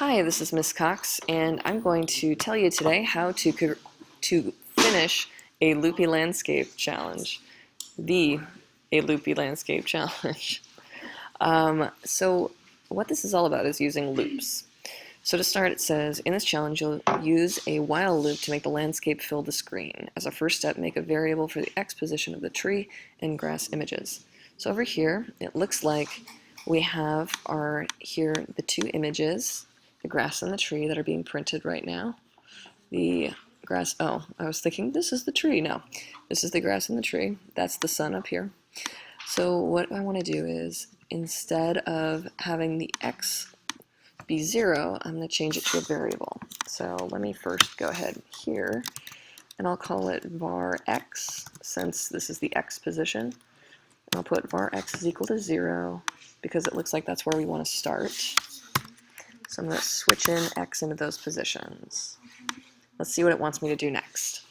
Hi, this is Miss Cox, and I'm going to tell you today how to finish a Loopy landscape challenge. A Loopy landscape challenge. So what this is all about is using loops. So to start, it says, in this challenge, you'll use a while loop to make the landscape fill the screen. As a first step, make a variable for the X position of the tree and grass images. So over here, it looks like we have the two images, the grass and the tree, that are being printed right now. The grass, oh, I was thinking this is the tree. No, this is the grass and the tree. That's the sun up here. So what I want to do is, instead of having the X be 0, I'm going to change it to a variable. So let me first go ahead here, and I'll call it var x, since this is the X position. And I'll put var x is equal to 0, because it looks like that's where we want to start. So I'm going to switch in X into those positions. Let's see what it wants me to do next.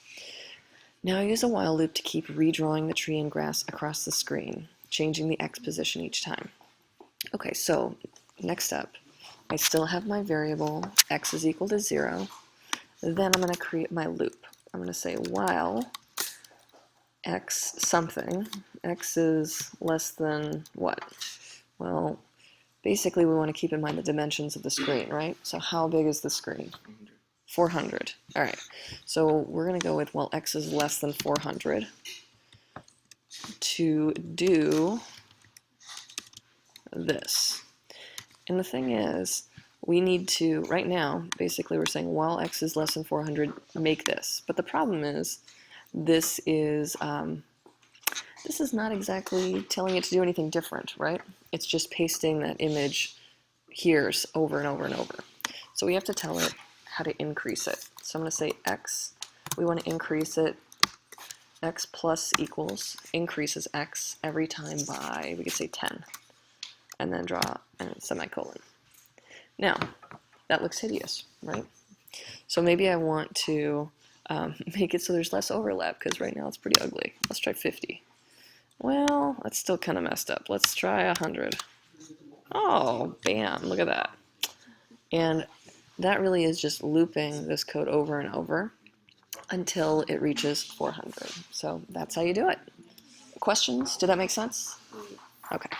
Now I use a while loop to keep redrawing the tree and grass across the screen, changing the X position each time. Okay, so next up, I still have my variable X is equal to 0. Then I'm going to create my loop. I'm going to say while X something. X is less than what? Well, basically we want to keep in mind the dimensions of the screen, right? So how big is the screen? 400. All right, so we're going to go with, well, X is less than 400 to do this. And the thing is, we need to, right now, basically we're saying while X is less than 400, make this. But the problem is, this is not exactly telling it to do anything different, right? It's just pasting that image here over and over and over. So we have to tell it how to increase it. So I'm going to say X, we want to increase it, X plus equals, increases X every time by, we could say 10, and then draw a semicolon. Now, that looks hideous, right? So maybe I want to make it so there's less overlap, because right now it's pretty ugly. Let's try 50. Well, that's still kind of messed up. Let's try 100. Oh, bam, look at that. And that really is just looping this code over and over until it reaches 400. So that's how you do it. Questions? Did that make sense? Okay.